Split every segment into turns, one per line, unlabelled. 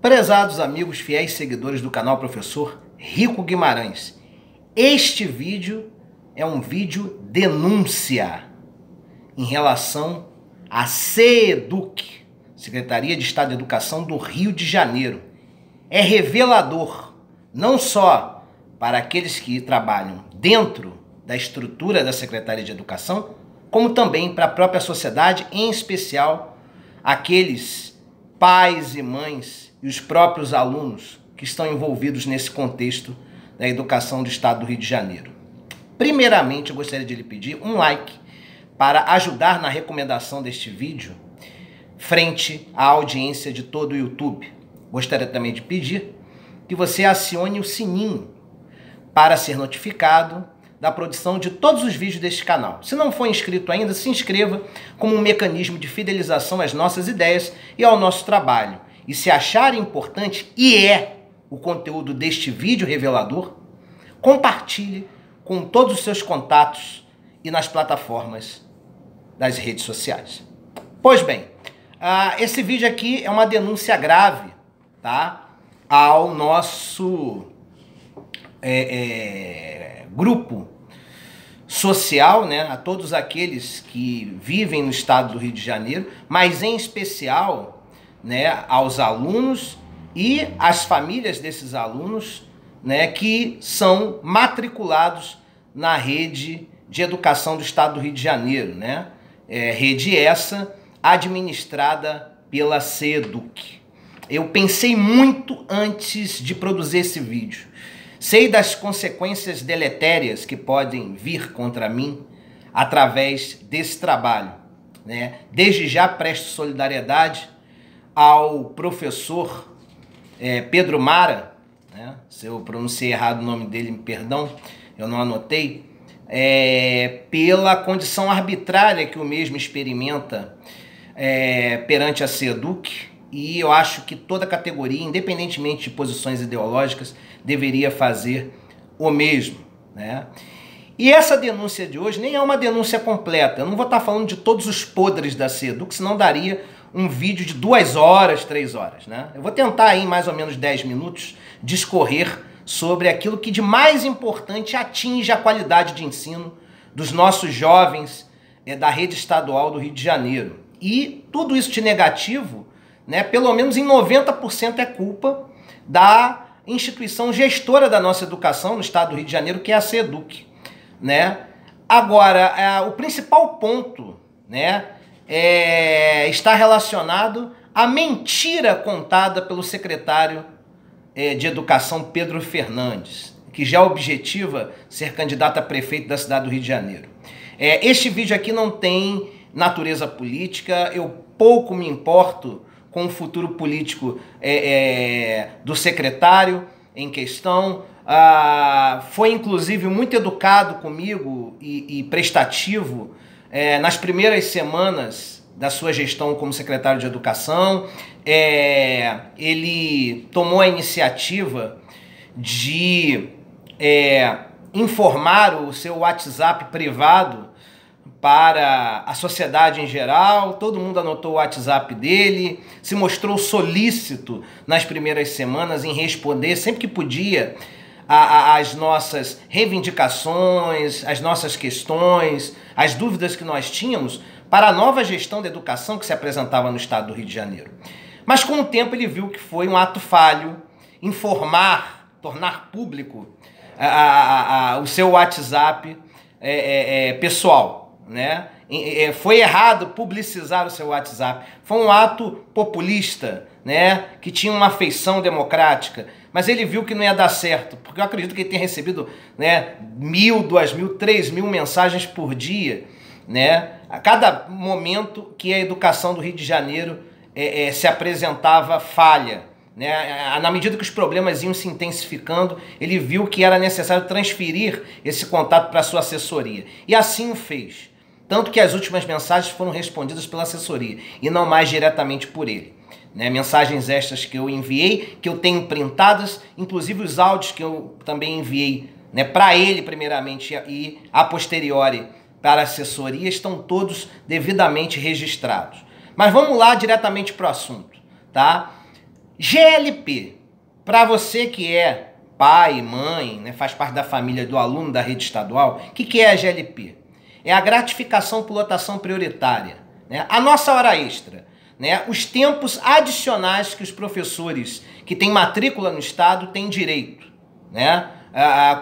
Prezados amigos fiéis seguidores do canal Professor Rico Guimarães, este vídeo é um vídeo denúncia em relação à SEDUC, Secretaria de Estado de Educação do Rio de Janeiro. É revelador, não só para aqueles que trabalham dentro da estrutura da Secretaria de Educação, como também para a própria sociedade, em especial aqueles pais e mães e os próprios alunos que estão envolvidos nesse contexto da educação do Estado do Rio de Janeiro. Primeiramente, eu gostaria de lhe pedir um like para ajudar na recomendação deste vídeo frente à audiência de todo o YouTube. Gostaria também de pedir que você acione o sininho para ser notificado da produção de todos os vídeos deste canal. Se não for inscrito ainda, se inscreva como um mecanismo de fidelização às nossas ideias e ao nosso trabalho. E se achar importante, e é o conteúdo deste vídeo revelador, compartilhe com todos os seus contatos e nas plataformas das redes sociais. Pois bem, esse vídeo aqui é uma denúncia grave, tá? Ao nosso grupo social, né? A todos aqueles que vivem no estado do Rio de Janeiro, mas em especial, né, aos alunos e às famílias desses alunos, né, que são matriculados na rede de educação do estado do Rio de Janeiro, né? Rede essa administrada pela SEDUC. Eu pensei muito antes de produzir esse vídeo. Sei das consequências deletérias que podem vir contra mim através desse trabalho, né? Desde já presto solidariedade ao professor Pedro Mara, né? Se eu pronunciei errado o nome dele, me perdão, eu não anotei, pela condição arbitrária que o mesmo experimenta perante a SEDUC, e eu acho que toda categoria, independentemente de posições ideológicas, deveria fazer o mesmo, né? E essa denúncia de hoje nem é uma denúncia completa. Eu não vou estar falando de todos os podres da SEDUC, senão daria um vídeo de 2 horas, 3 horas, né? Eu vou tentar aí, em mais ou menos 10 minutos, discorrer sobre aquilo que de mais importante atinge a qualidade de ensino dos nossos jovens da rede estadual do Rio de Janeiro. E tudo isso de negativo, né, pelo menos em 90% é culpa da instituição gestora da nossa educação no estado do Rio de Janeiro, que é a SEDUC, né? Agora, o principal ponto, né, está relacionado à mentira contada pelo secretário de Educação, Pedro Fernandes, que já objetiva ser candidato a prefeito da cidade do Rio de Janeiro. Este vídeo aqui não tem natureza política, eu pouco me importo com o futuro político do secretário em questão. Foi inclusive muito educado comigo e prestativo nas primeiras semanas da sua gestão como secretário de Educação. Ele tomou a iniciativa de informar o seu WhatsApp privado para a sociedade em geral. Todo mundo anotou o WhatsApp dele, se mostrou solícito nas primeiras semanas em responder sempre que podia as nossas reivindicações, as nossas questões, as dúvidas que nós tínhamos para a nova gestão da educação que se apresentava no estado do Rio de Janeiro. Mas com o tempo ele viu que foi um ato falho tornar público o seu WhatsApp pessoal, né? Foi errado publicizar o seu WhatsApp. Foi um ato populista, né, que tinha uma feição democrática, mas ele viu que não ia dar certo, porque eu acredito que ele tem recebido, né, 1.000, 2.000, 3.000 mensagens por dia, né, a cada momento que a educação do Rio de Janeiro se apresentava falha, né. Na medida que os problemas iam se intensificando, ele viu que era necessário transferir esse contato para a sua assessoria, e assim o fez. Tanto que as últimas mensagens foram respondidas pela assessoria e não mais diretamente por ele, né? Mensagens estas que eu enviei, que eu tenho printadas, inclusive os áudios que eu também enviei, né, para ele primeiramente e a posteriori para a assessoria, estão todos devidamente registrados. Mas vamos lá diretamente para o assunto, tá? GLP, para você que é pai, mãe, né, faz parte da família do aluno da rede estadual, o que é a GLP? É a gratificação por lotação prioritária, né? A nossa hora extra, né? Os tempos adicionais que os professores que têm matrícula no estado têm direito, né?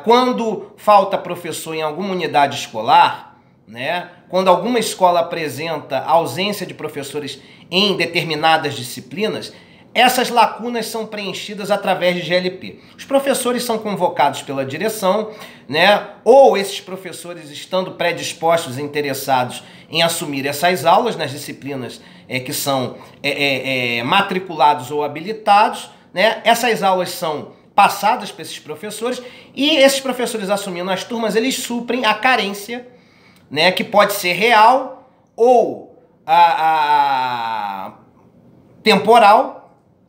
Quando falta professor em alguma unidade escolar, né? Quando alguma escola apresenta ausência de professores em determinadas disciplinas, essas lacunas são preenchidas através de GLP. Os professores são convocados pela direção, né? Ou esses professores, estando predispostos e interessados em assumir essas aulas nas disciplinas que são matriculados ou habilitados, né? Essas aulas são passadas para esses professores e esses professores assumindo as turmas, eles suprem a carência, né? Que pode ser real ou temporal,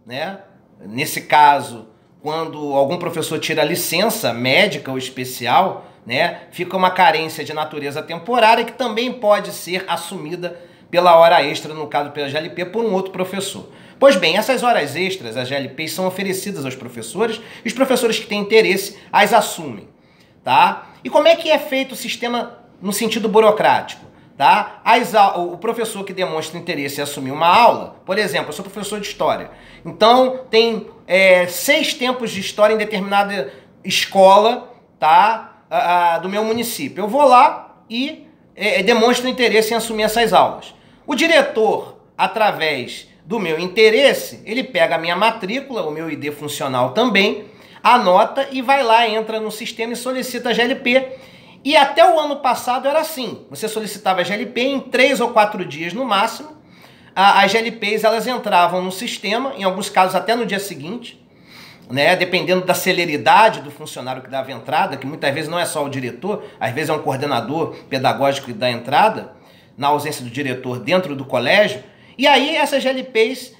né? Nesse caso, quando algum professor tira licença médica ou especial, né, fica uma carência de natureza temporária que também pode ser assumida pela hora extra, no caso pela GLP, por um outro professor. Pois bem, essas horas extras, as GLPs, são oferecidas aos professores e os professores que têm interesse as assumem, tá? E como é que é feito o sistema no sentido burocrático? Tá? O professor que demonstra interesse em assumir uma aula, por exemplo, eu sou professor de História, então tem 6 tempos de História em determinada escola, tá? Do meu município. Eu vou lá e demonstro interesse em assumir essas aulas. O diretor, através do meu interesse, ele pega a minha matrícula, o meu ID funcional também, anota e vai lá, entra no sistema e solicita a GLP. E até o ano passado era assim, você solicitava a GLP em 3 ou 4 dias no máximo, as GLPs elas entravam no sistema, em alguns casos até no dia seguinte, né, dependendo da celeridade do funcionário que dava entrada, que muitas vezes não é só o diretor, às vezes é um coordenador pedagógico que dá entrada, na ausência do diretor dentro do colégio, e aí essas GLPs,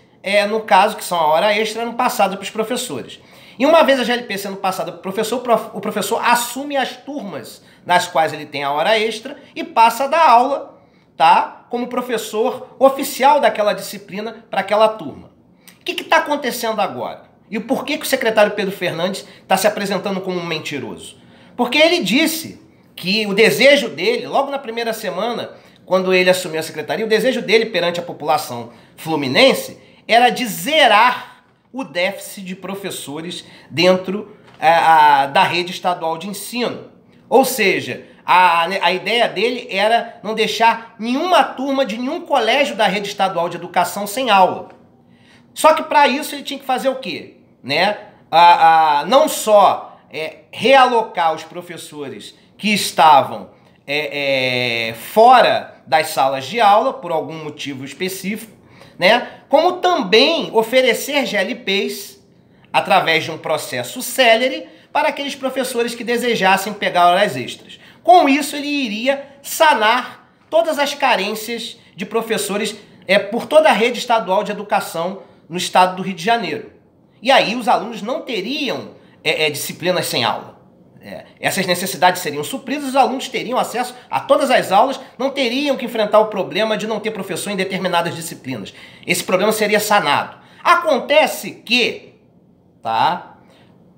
no caso que são a hora extra, eram passadas para os professores. E uma vez a GLP sendo passada para o professor assume as turmas nas quais ele tem a hora extra e passa a dar aula, tá? Como professor oficial daquela disciplina para aquela turma. O que está acontecendo agora? E por que o secretário Pedro Fernandes está se apresentando como um mentiroso? Porque ele disse que o desejo dele, logo na primeira semana, quando ele assumiu a secretaria, o desejo dele perante a população fluminense era de zerar o déficit de professores dentro da rede estadual de ensino. Ou seja, a ideia dele era não deixar nenhuma turma de nenhum colégio da rede estadual de educação sem aula. Só que para isso ele tinha que fazer o quê? Né? Não só realocar os professores que estavam fora das salas de aula, por algum motivo específico, né? Como também oferecer GLPs através de um processo célere para aqueles professores que desejassem pegar horas extras. Com isso, ele iria sanar todas as carências de professores por toda a rede estadual de educação no estado do Rio de Janeiro. E aí os alunos não teriam disciplinas sem aula. Essas necessidades seriam supridas, os alunos teriam acesso a todas as aulas, não teriam que enfrentar o problema de não ter professor em determinadas disciplinas. Esse problema seria sanado. Acontece que,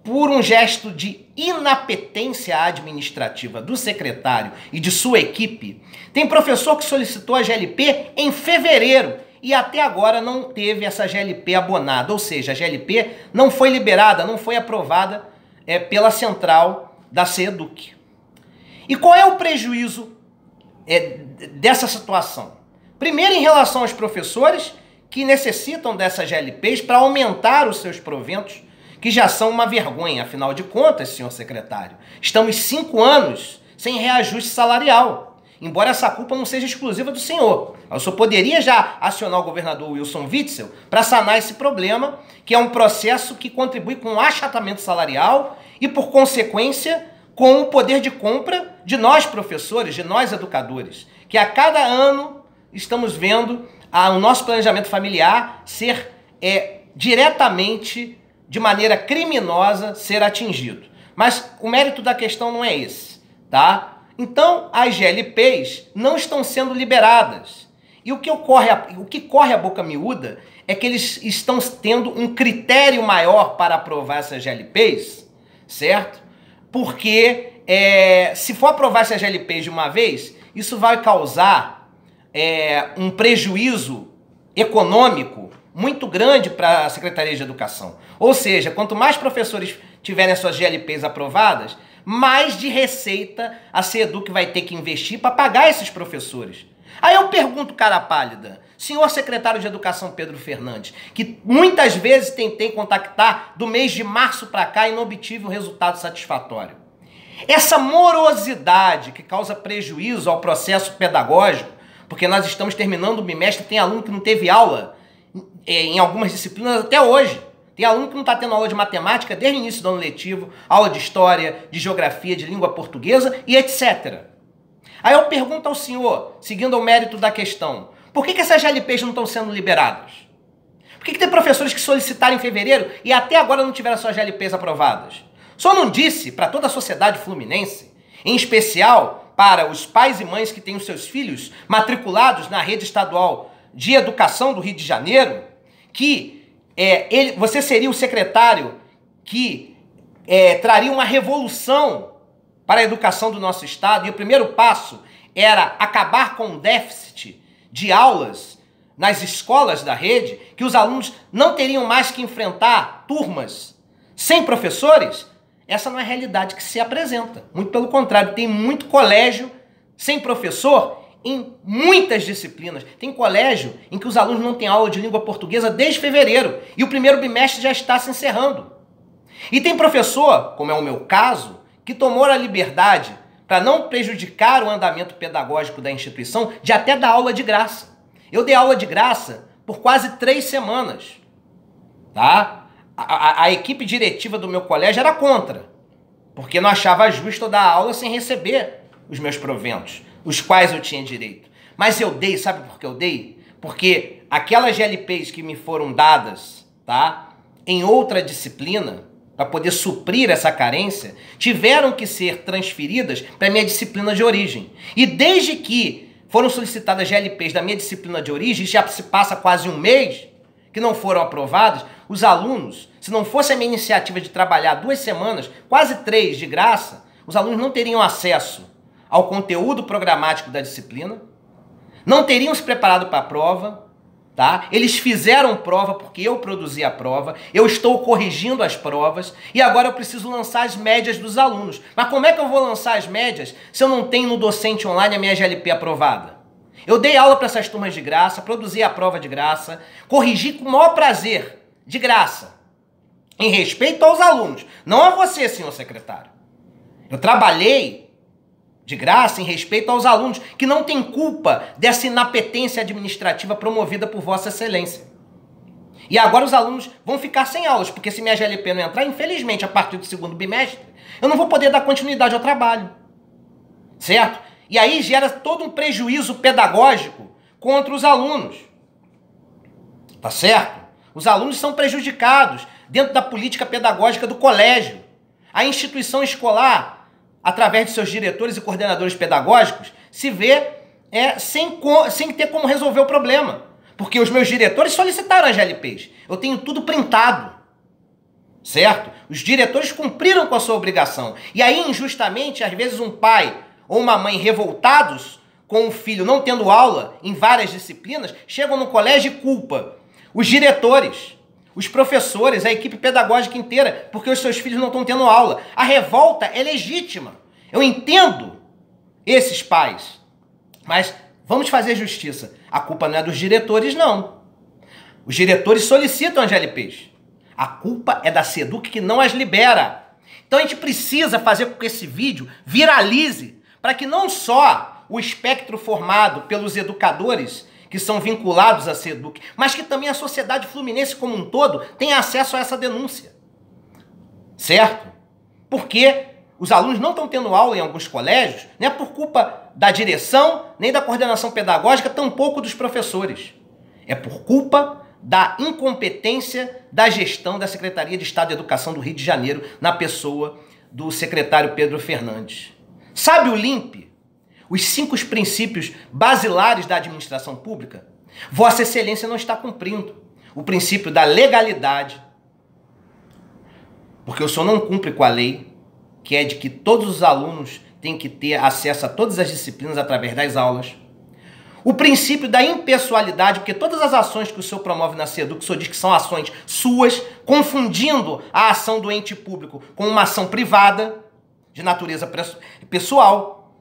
por um gesto de inapetência administrativa do secretário e de sua equipe, tem professor que solicitou a GLP em fevereiro e até agora não teve essa GLP abonada, ou seja, a GLP não foi liberada, não foi aprovada pela central da CEDUC. E qual é o prejuízo dessa situação? Primeiro, em relação aos professores que necessitam dessas GLPs para aumentar os seus proventos, que já são uma vergonha, afinal de contas, senhor secretário. Estamos 5 anos sem reajuste salarial, embora essa culpa não seja exclusiva do senhor. O senhor poderia já acionar o governador Wilson Witzel para sanar esse problema, que é um processo que contribui com o achatamento salarial e, por consequência, com o poder de compra de nós professores, de nós educadores, que a cada ano estamos vendo o nosso planejamento familiar ser diretamente, de maneira criminosa, ser atingido. Mas o mérito da questão não é esse, tá? Então, as GLPs não estão sendo liberadas. E o que corre a boca miúda é que eles estão tendo um critério maior para aprovar essas GLPs, certo? Porque se for aprovar essas GLPs de uma vez, isso vai causar um prejuízo econômico muito grande para a Secretaria de Educação. Ou seja, quanto mais professores tiverem as suas GLPs aprovadas, mais de receita a SEDUC vai ter que investir para pagar esses professores. Aí eu pergunto, cara pálida, senhor secretário de Educação Pedro Fernandes, que muitas vezes tentei contactar do mês de março para cá e não obtive um resultado satisfatório. Essa morosidade que causa prejuízo ao processo pedagógico, porque nós estamos terminando o bimestre, tem aluno que não teve aula em algumas disciplinas até hoje. Tem aluno que não está tendo aula de matemática desde o início do ano letivo, aula de história, de geografia, de língua portuguesa e etc. Aí eu pergunto ao senhor, seguindo o mérito da questão, por que essas GLPs não estão sendo liberadas? Por que tem professores que solicitaram em fevereiro e até agora não tiveram suas GLPs aprovadas? Só não disse para toda a sociedade fluminense, em especial para os pais e mães que têm os seus filhos matriculados na rede estadual de educação do Rio de Janeiro, que você seria o secretário que traria uma revolução para a educação do nosso estado, e o primeiro passo era acabar com o déficit de aulas nas escolas da rede, que os alunos não teriam mais que enfrentar turmas sem professores. Essa não é a realidade que se apresenta. Muito pelo contrário, tem muito colégio sem professor em muitas disciplinas. Tem colégio em que os alunos não têm aula de língua portuguesa desde fevereiro e o primeiro bimestre já está se encerrando. E tem professor, como é o meu caso, que tomou a liberdade, para não prejudicar o andamento pedagógico da instituição, de até dar aula de graça. Eu dei aula de graça por quase 3 semanas. Tá? A equipe diretiva do meu colégio era contra, porque não achava justo eu dar aula sem receber os meus proventos, os quais eu tinha direito. Mas eu dei, sabe por que eu dei? Porque aquelas GLPs que me foram dadas, tá, em outra disciplina, para poder suprir essa carência, tiveram que ser transferidas para a minha disciplina de origem. E desde que foram solicitadas GLPs da minha disciplina de origem, já se passa quase um mês que não foram aprovadas, os alunos, se não fosse a minha iniciativa de trabalhar 2 semanas, quase 3 de graça, os alunos não teriam acesso ao conteúdo programático da disciplina, não teriam se preparado para a prova, tá? Eles fizeram prova porque eu produzi a prova, eu estou corrigindo as provas e agora eu preciso lançar as médias dos alunos. Mas como é que eu vou lançar as médias se eu não tenho no docente online a minha GLP aprovada? Eu dei aula para essas turmas de graça, produzi a prova de graça, corrigi com o maior prazer, de graça, em respeito aos alunos, não a você, senhor secretário. Eu trabalhei de graça em respeito aos alunos, que não têm culpa dessa inapetência administrativa promovida por Vossa Excelência. E agora os alunos vão ficar sem aulas, porque se minha GLP não entrar, infelizmente, a partir do 2º bimestre, eu não vou poder dar continuidade ao trabalho. Certo? E aí gera todo um prejuízo pedagógico contra os alunos. Tá certo? Os alunos são prejudicados dentro da política pedagógica do colégio. A instituição escolar, através de seus diretores e coordenadores pedagógicos, se vê sem ter como resolver o problema. Porque os meus diretores solicitaram as GLPs. Eu tenho tudo printado. Certo? Os diretores cumpriram com a sua obrigação. E aí, injustamente, às vezes um pai ou uma mãe revoltados com o filho não tendo aula em várias disciplinas, chegam no colégio e culpa os diretores, os professores, a equipe pedagógica inteira, porque os seus filhos não estão tendo aula. A revolta é legítima. Eu entendo esses pais. Mas vamos fazer justiça. A culpa não é dos diretores, não. Os diretores solicitam as GLPs. A culpa é da SEDUC que não as libera. Então a gente precisa fazer com que esse vídeo viralize, para que não só o espectro formado pelos educadores que são vinculados à SEDUC, mas que também a sociedade fluminense como um todo tenha acesso a essa denúncia. Certo? Porque os alunos não estão tendo aula em alguns colégios, não é por culpa da direção, nem da coordenação pedagógica, tampouco dos professores. É por culpa da incompetência da gestão da Secretaria de Estado de Educação do Rio de Janeiro, na pessoa do secretário Pedro Fernandes. Sabe o LIMP? Os 5 princípios basilares da administração pública? Vossa Excelência não está cumprindo. o princípio da legalidade, porque o senhor não cumpre com a lei, que é de que todos os alunos têm que ter acesso a todas as disciplinas através das aulas. O princípio da impessoalidade, porque todas as ações que o senhor promove na SEDUC, o senhor diz que são ações suas, confundindo a ação do ente público com uma ação privada, de natureza pessoal.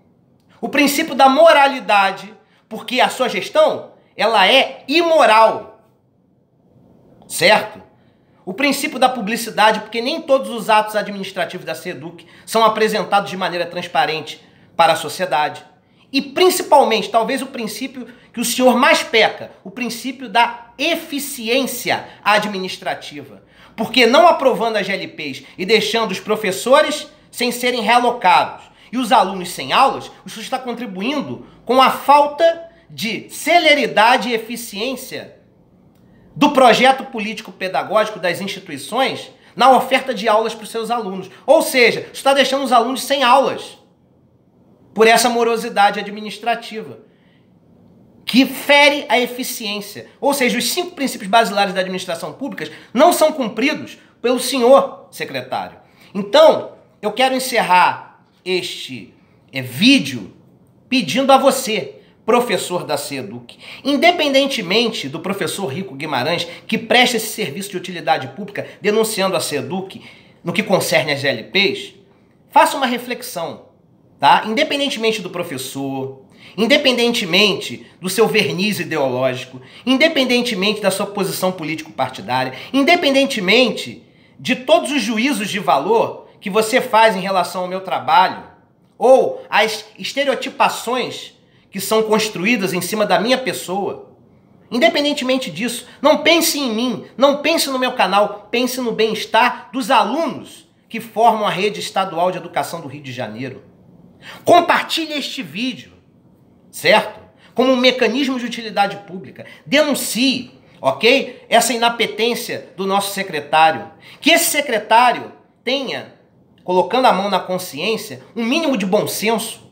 O princípio da moralidade, porque a sua gestão, ela é imoral, certo? O princípio da publicidade, porque nem todos os atos administrativos da SEDUC são apresentados de maneira transparente para a sociedade. E principalmente, talvez o princípio que o senhor mais peca, o princípio da eficiência administrativa. Porque não aprovando as GLPs e deixando os professores sem serem realocados e os alunos sem aulas, o senhor está contribuindo com a falta de celeridade e eficiência do projeto político-pedagógico das instituições na oferta de aulas para os seus alunos. Ou seja, está deixando os alunos sem aulas por essa morosidade administrativa, que fere a eficiência. Ou seja, os 5 princípios basilares da administração pública não são cumpridos pelo senhor secretário. Então, eu quero encerrar este vídeo pedindo a você, professor da SEDUC, independentemente do professor Rico Guimarães, que presta esse serviço de utilidade pública denunciando a SEDUC no que concerne às GLPs, faça uma reflexão. Tá? Independentemente do professor, independentemente do seu verniz ideológico, independentemente da sua posição político-partidária, independentemente de todos os juízos de valor que você faz em relação ao meu trabalho, ou as estereotipações que são construídas em cima da minha pessoa, independentemente disso, não pense em mim, não pense no meu canal, pense no bem-estar dos alunos que formam a rede estadual de educação do Rio de Janeiro. Compartilhe este vídeo, certo? Como um mecanismo de utilidade pública. Denuncie, ok? Essa inapetência do nosso secretário. Que esse secretário tenha, colocando a mão na consciência, um mínimo de bom senso,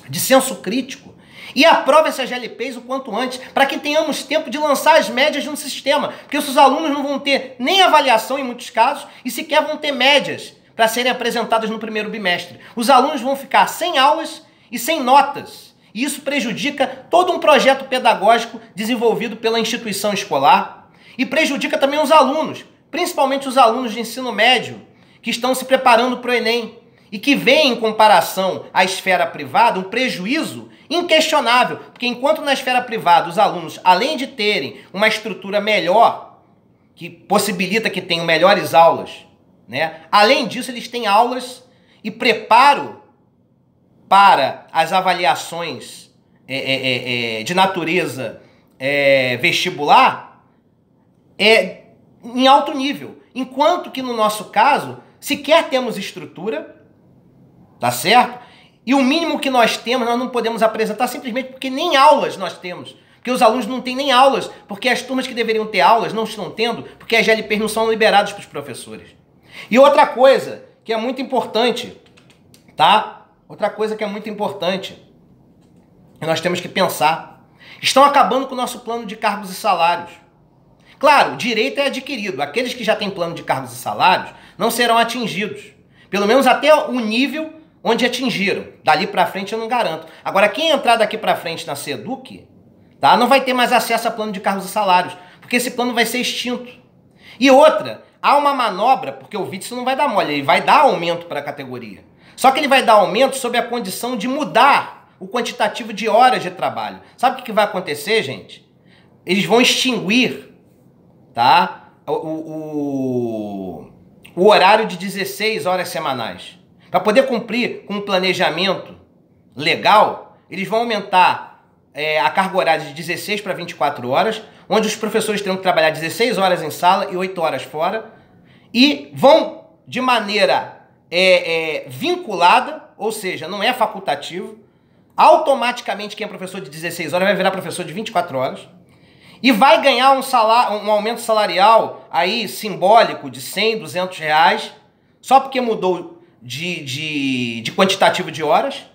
de senso crítico, e aprove essas GLPs o quanto antes, para que tenhamos tempo de lançar as médias de um sistema. Porque os alunos não vão ter nem avaliação em muitos casos, e sequer vão ter médias para serem apresentadas no primeiro bimestre. Os alunos vão ficar sem aulas e sem notas. E isso prejudica todo um projeto pedagógico desenvolvido pela instituição escolar e prejudica também os alunos, principalmente os alunos de ensino médio, que estão se preparando para o Enem e que veem, em comparação à esfera privada, um prejuízo inquestionável, porque enquanto na esfera privada os alunos, além de terem uma estrutura melhor, que possibilita que tenham melhores aulas, né? Além disso, eles têm aulas e preparo para as avaliações de natureza vestibular em alto nível. Enquanto que no nosso caso, sequer temos estrutura, tá certo? E o mínimo que nós temos, nós não podemos apresentar simplesmente porque nem aulas nós temos. Porque os alunos não têm nem aulas, porque as turmas que deveriam ter aulas não estão tendo, porque as GLPs não são liberadas para os professores. E outra coisa que é muito importante, tá? Outra coisa que é muito importante, que nós temos que pensar. Estão acabando com o nosso plano de cargos e salários. Claro, o direito é adquirido. Aqueles que já têm plano de cargos e salários não serão atingidos. Pelo menos até o nível onde atingiram. Dali para frente eu não garanto. Agora, quem entrar daqui para frente na SEDUC, tá, não vai ter mais acesso a plano de cargos e salários, porque esse plano vai ser extinto. E outra, há uma manobra, porque o Witzel não vai dar mole, ele vai dar aumento para a categoria. Só que ele vai dar aumento sob a condição de mudar o quantitativo de horas de trabalho. Sabe o que vai acontecer, gente? Eles vão extinguir, tá, o horário de 16 horas semanais. Para poder cumprir com um planejamento legal, eles vão aumentar a carga horária de 16 para 24 horas, onde os professores terão que trabalhar 16 horas em sala e 8 horas fora, e vão de maneira vinculada, ou seja, não é facultativo, automaticamente quem é professor de 16 horas vai virar professor de 24 horas, e vai ganhar um aumento salarial aí simbólico de 100, 200 reais, só porque mudou de quantitativo de horas,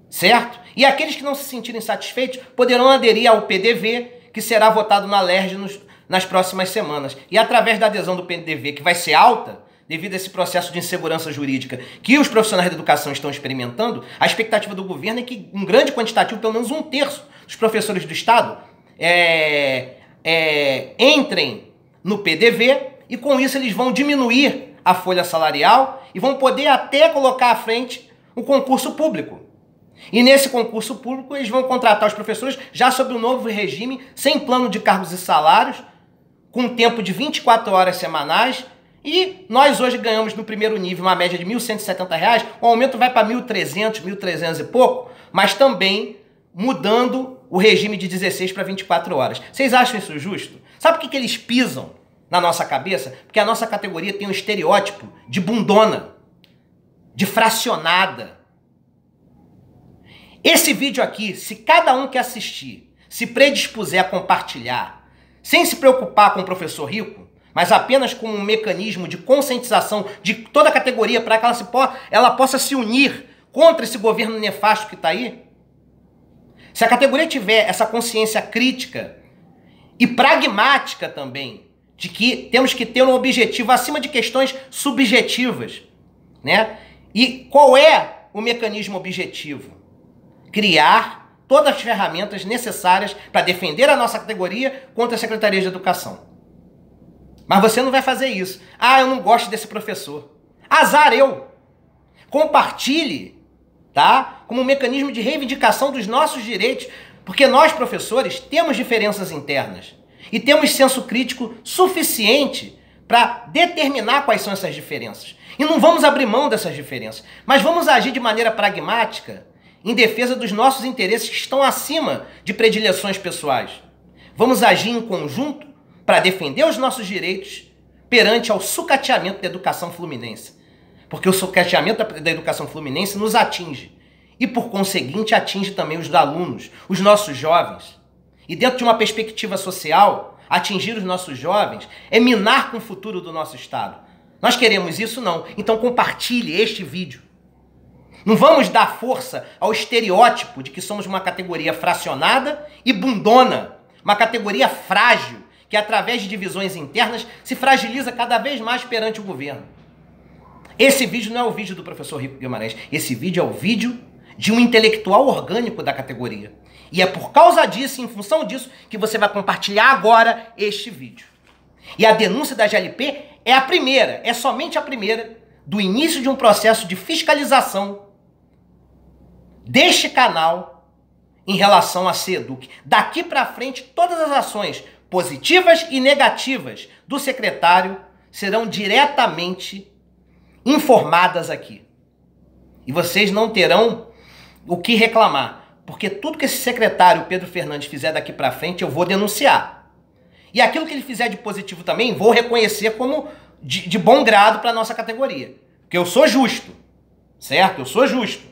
certo? E aqueles que não se sentirem satisfeitos poderão aderir ao PDV, que será votado na LERJ nas próximas semanas. E através da adesão do PDV, que vai ser alta, devido a esse processo de insegurança jurídica que os profissionais da educação estão experimentando, a expectativa do governo é que um grande quantitativo, pelo menos 1/3 dos professores do Estado, entrem no PDV, e com isso eles vão diminuir a folha salarial e vão poder até colocar à frente um concurso público. E nesse concurso público eles vão contratar os professores já sob o novo regime, sem plano de cargos e salários, com um tempo de 24 horas semanais, e nós hoje ganhamos no primeiro nível uma média de R$ 1.170, o aumento vai para 1.300, 1.300 e pouco, mas também mudando o regime de 16 para 24 horas. Vocês acham isso justo? Sabe por que eles pisam na nossa cabeça? Porque a nossa categoria tem um estereótipo de bundona, de fracionada. Esse vídeo aqui, se cada um que assistir se predispuser a compartilhar, sem se preocupar com o professor rico, mas apenas como um mecanismo de conscientização de toda a categoria para que ela possa se unir contra esse governo nefasto que está aí, se a categoria tiver essa consciência crítica e pragmática também, de que temos que ter um objetivo acima de questões subjetivas, né? E qual é o mecanismo objetivo? Criar todas as ferramentas necessárias para defender a nossa categoria contra a Secretaria de Educação. Mas você não vai fazer isso. Ah, eu não gosto desse professor. Azar eu. Compartilhe, tá? Como um mecanismo de reivindicação dos nossos direitos, porque nós, professores, temos diferenças internas e temos senso crítico suficiente para determinar quais são essas diferenças. E não vamos abrir mão dessas diferenças, mas vamos agir de maneira pragmática em defesa dos nossos interesses que estão acima de predileções pessoais. Vamos agir em conjunto para defender os nossos direitos perante ao sucateamento da educação fluminense. Porque o sucateamento da educação fluminense nos atinge. E, por conseguinte, atinge também os alunos, os nossos jovens. E dentro de uma perspectiva social, atingir os nossos jovens é minar com o futuro do nosso Estado. Nós queremos isso? Não. Então compartilhe este vídeo. Não vamos dar força ao estereótipo de que somos uma categoria fracionada e bundona. Uma categoria frágil, que através de divisões internas se fragiliza cada vez mais perante o governo. Esse vídeo não é o vídeo do professor Rico Guimarães. Esse vídeo é o vídeo de um intelectual orgânico da categoria. E é por causa disso, em função disso, que você vai compartilhar agora este vídeo. E a denúncia da GLP é a primeira, é somente a primeira, do início de um processo de fiscalização deste canal em relação à SEDUC. Daqui para frente, todas as ações positivas e negativas do secretário serão diretamente informadas aqui. E vocês não terão o que reclamar, porque tudo que esse secretário Pedro Fernandes fizer daqui para frente eu vou denunciar. E aquilo que ele fizer de positivo também vou reconhecer como de bom grado para a nossa categoria. Porque eu sou justo, certo? Eu sou justo.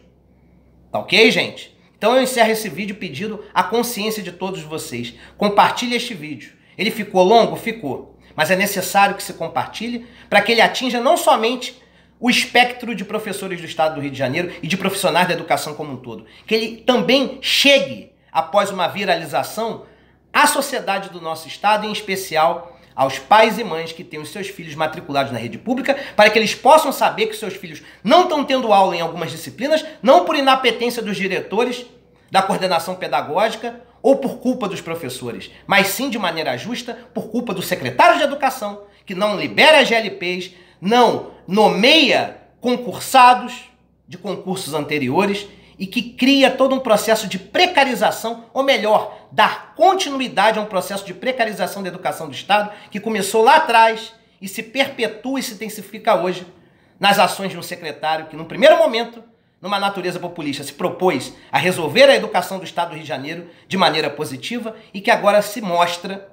Tá ok, gente? Então eu encerro esse vídeo pedindo a consciência de todos vocês. Compartilhe este vídeo. Ele ficou longo? Ficou. Mas é necessário que se compartilhe para que ele atinja não somente o espectro de professores do Estado do Rio de Janeiro e de profissionais da educação como um todo. Que ele também chegue, após uma viralização, à sociedade do nosso Estado, em especial aos pais e mães que têm os seus filhos matriculados na rede pública, para que eles possam saber que seus filhos não estão tendo aula em algumas disciplinas, não por inapetência dos diretores, da coordenação pedagógica ou por culpa dos professores, mas sim de maneira justa por culpa do secretário de Educação, que não libera as GLPs, não nomeia concursados de concursos anteriores e que cria todo um processo de precarização, ou melhor, dar continuidade a um processo de precarização da educação do Estado que começou lá atrás e se perpetua e se intensifica hoje nas ações de um secretário que, num primeiro momento, numa natureza populista, se propôs a resolver a educação do Estado do Rio de Janeiro de maneira positiva e que agora se mostra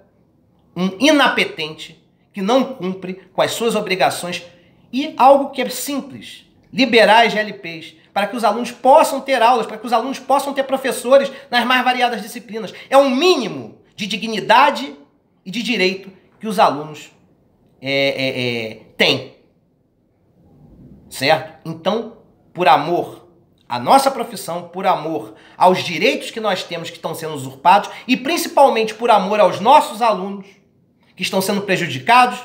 um inapetente que não cumpre com as suas obrigações e algo que é simples, liberar as GLPs, para que os alunos possam ter aulas, para que os alunos possam ter professores nas mais variadas disciplinas. É um mínimo de dignidade e de direito que os alunos têm. Certo? Então, por amor a nossa profissão, por amor aos direitos que nós temos que estão sendo usurpados e principalmente por amor aos nossos alunos que estão sendo prejudicados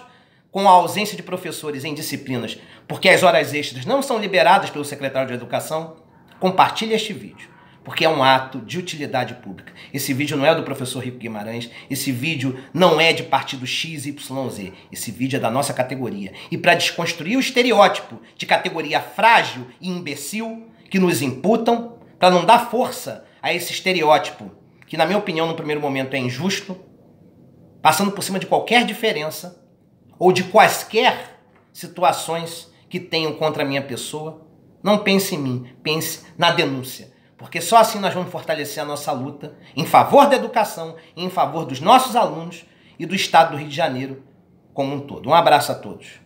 com a ausência de professores em disciplinas, porque as horas extras não são liberadas pelo secretário de Educação. Compartilhe este vídeo, porque é um ato de utilidade pública. Esse vídeo não é do professor Rico Guimarães, esse vídeo não é de partido XYZ, esse vídeo é da nossa categoria. E para desconstruir o estereótipo de categoria frágil e imbecil que nos imputam, para não dar força a esse estereótipo, que na minha opinião no primeiro momento é injusto, passando por cima de qualquer diferença ou de quaisquer situações que tenham contra a minha pessoa, não pense em mim, pense na denúncia. Porque só assim nós vamos fortalecer a nossa luta em favor da educação, em favor dos nossos alunos e do Estado do Rio de Janeiro como um todo. Um abraço a todos.